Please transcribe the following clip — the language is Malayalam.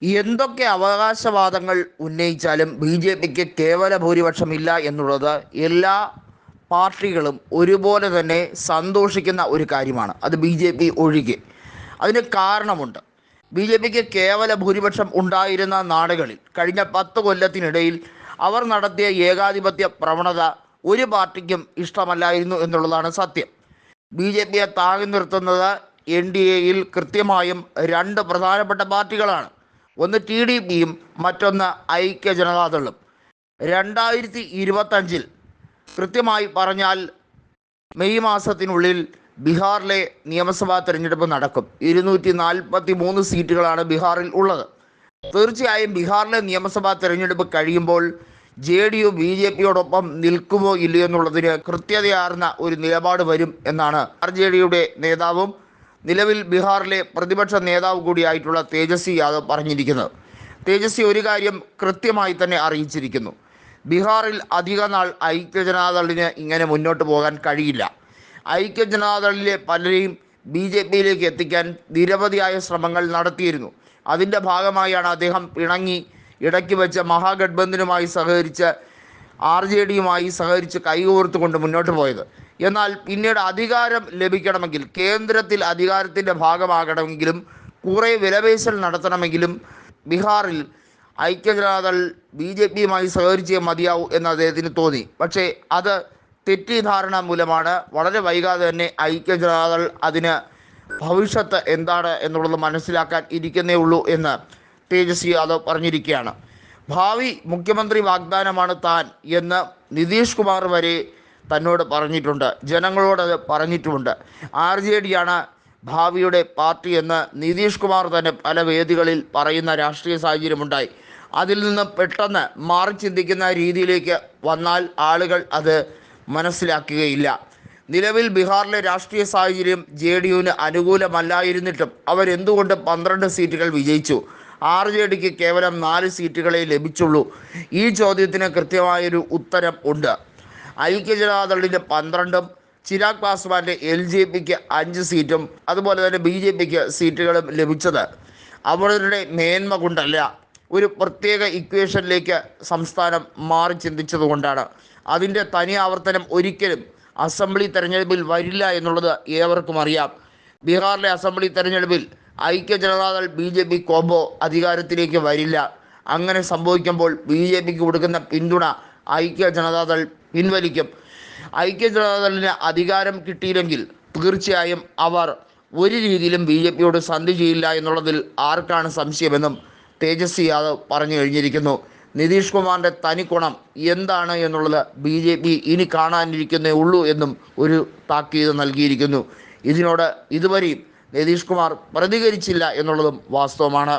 എന്തൊക്കെ അവകാശവാദങ്ങൾ ഉന്നയിച്ചാലും ബി ജെ പിക്ക് കേവല ഭൂരിപക്ഷമില്ല എന്നുള്ളത് എല്ലാ പാർട്ടികളും ഒരുപോലെ തന്നെ സന്തോഷിക്കുന്ന ഒരു കാര്യമാണ്. അത് ബി ജെ പി ഒഴികെ. അതിന് കാരണമുണ്ട്. ബി ജെ പിക്ക് കേവല ഭൂരിപക്ഷം ഉണ്ടായിരുന്ന നാടുകളിൽ കഴിഞ്ഞ 10 കൊല്ലത്തിനിടയിൽ അവർ നടത്തിയ ഏകാധിപത്യ പ്രവണത ഒരു പാർട്ടിക്കും ഇഷ്ടമല്ലായിരുന്നു എന്നുള്ളതാണ് സത്യം. ബി ജെ പിയെ താങ്ങി നിർത്തുന്നത് എൻ ഡി എയിൽ കൃത്യമായും രണ്ട് പ്രധാനപ്പെട്ട പാർട്ടികളാണ്. ഒന്ന് ടി ഡി പിയും മറ്റൊന്ന് ഐക്യ ജനതാദളും. 2025 കൃത്യമായി പറഞ്ഞാൽ മെയ് മാസത്തിനുള്ളിൽ ബീഹാറിലെ നിയമസഭാ തെരഞ്ഞെടുപ്പ് നടക്കും. 243 സീറ്റുകളാണ് ബീഹാറിൽ ഉള്ളത്. തീർച്ചയായും ബീഹാറിലെ നിയമസഭാ തെരഞ്ഞെടുപ്പ് കഴിയുമ്പോൾ ജെ ഡി യു ബി ജെ പിയോടൊപ്പം നിൽക്കുമോ ഇല്ലയോ എന്നുള്ളതിന് കൃത്യതയാർന്ന ഒരു നിലപാട് വരും എന്നാണ് ആർ ജെ ഡിയുടെ നേതാവും നിലവിൽ ബീഹാറിലെ പ്രതിപക്ഷ നേതാവ് കൂടിയായിട്ടുള്ള തേജസ്വി യാദവ് പറഞ്ഞിരിക്കുന്നത്. തേജസ്വി ഒരു കാര്യം കൃത്യമായി തന്നെ അറിയിച്ചിരിക്കുന്നു. ബീഹാറിൽ അധിക നാൾ ഐക്യ ജനതാദളിന് ഇങ്ങനെ മുന്നോട്ട് പോകാൻ കഴിയില്ല. ഐക്യ ജനതാദളിലെ പലരെയും ബി ജെ പിയിലേക്ക് എത്തിക്കാൻ നിരവധിയായ ശ്രമങ്ങൾ നടത്തിയിരുന്നു. അതിൻ്റെ ഭാഗമായാണ് അദ്ദേഹം പിണങ്ങി ഇടയ്ക്ക് വെച്ച് മഹാഗഡ്ബന്ധനുമായി സഹകരിച്ച് ആർ ജെ ഡിയുമായി സഹകരിച്ച് കൈകോർത്തുകൊണ്ട് മുന്നോട്ട് പോയത്. എന്നാൽ പിന്നീട് അധികാരം ലഭിക്കണമെങ്കിൽ, കേന്ദ്രത്തിൽ അധികാരത്തിൻ്റെ ഭാഗമാകണമെങ്കിലും, കുറേ വിലപേശൽ നടത്തണമെങ്കിലും ബീഹാറിൽ ഐക്യജനതാദൾ ബി ജെ പിയുമായി സഹകരിച്ചേ മതിയാവൂ എന്ന് അദ്ദേഹത്തിന് തോന്നി. പക്ഷേ അത് തെറ്റിദ്ധാരണ മൂലമാണ്. വളരെ വൈകാതെ തന്നെ ഐക്യജനതാദൾ അതിന് ഭവിഷ്യത്ത് എന്താണ് എന്നുള്ളത് മനസ്സിലാക്കാൻ ഇരിക്കുന്നേ ഉള്ളൂ എന്ന് തേജസ്വി യാദവ് പറഞ്ഞിരിക്കുകയാണ്. ഭാവി മുഖ്യമന്ത്രി വാഗ്ദാനമാണ് താൻ എന്ന് നിതീഷ് കുമാർ വരെ തന്നോട് പറഞ്ഞിട്ടുണ്ട്, ജനങ്ങളോടത് പറഞ്ഞിട്ടുമുണ്ട്. ആർ ജെ ഡിയാണ് ഭാവിയുടെ പാർട്ടി എന്ന് നിതീഷ് കുമാർ തന്നെ പല വേദികളിൽ പറയുന്ന രാഷ്ട്രീയ സാഹചര്യമുണ്ടായി. അതിൽ നിന്ന് പെട്ടെന്ന് മാറി ചിന്തിക്കുന്ന രീതിയിലേക്ക് വന്നാൽ ആളുകൾ അത് മനസ്സിലാക്കുകയില്ല. നിലവിൽ ബീഹാറിലെ രാഷ്ട്രീയ സാഹചര്യം ജെ ഡി യുവിന് അനുകൂലമല്ലായിരുന്നിട്ടും അവരെന്തുകൊണ്ട് 12 സീറ്റുകൾ വിജയിച്ചു? ആർ ജെ ഡിക്ക് കേവലം 4 സീറ്റുകളെ ലഭിച്ചുള്ളൂ. ഈ ചോദ്യത്തിന് കൃത്യമായൊരു ഉത്തരം ഉണ്ട്. ഐക്യജനതാദളിന് 12ഉം ചിരാഗ് പാസ്വാന്റെ എൽ ജെ പിക്ക് 5 സീറ്റും അതുപോലെ തന്നെ ബി ജെ പിക്ക് സീറ്റുകളും ലഭിച്ചത് അവരുടെ മേന്മ കൊണ്ടല്ല, ഒരു പ്രത്യേക ഇക്വേഷനിലേക്ക് സംസ്ഥാനം മാറി ചിന്തിച്ചതുകൊണ്ടാണ്. അതിൻ്റെ തനി ആവർത്തനം ഒരിക്കലും അസംബ്ലി തെരഞ്ഞെടുപ്പിൽ വരില്ല എന്നുള്ളത് ഏവർക്കും അറിയാം. ബീഹാറിലെ അസംബ്ലി തെരഞ്ഞെടുപ്പിൽ ഐക്യ Janata Dal B J P combo അധികാരത്തിലേക്ക് വരില്ല. അങ്ങനെ സംഭവിക്കുമ്പോൾ ബി ജെ പിക്ക് കൊടുക്കുന്ന പിന്തുണ ഐക്യ ജനതാദൾ പിൻവലിക്കും. ഐക്യ ജനതാദളിന് അധികാരം കിട്ടിയില്ലെങ്കിൽ തീർച്ചയായും അവർ ഒരു രീതിയിലും ബി ജെ പിയോട് സന്ധി ചെയ്യില്ല എന്നുള്ളതിൽ ആർക്കാണ് സംശയമെന്നും തേജസ്വി യാദവ് പറഞ്ഞു കഴിഞ്ഞിരിക്കുന്നു. നിതീഷ് കുമാറിൻ്റെ തനിക്കുണം എന്താണ് എന്നുള്ളത് ബി ജെ പി ഇനി കാണാനിരിക്കുന്നേ ഉള്ളൂ എന്നും ഒരു താക്കീത് നൽകിയിരിക്കുന്നു. ഇതിനോട് ഇതുവരെയും നിതീഷ് കുമാർ പ്രതികരിച്ചില്ല എന്നുള്ളതും വാസ്തവമാണ്.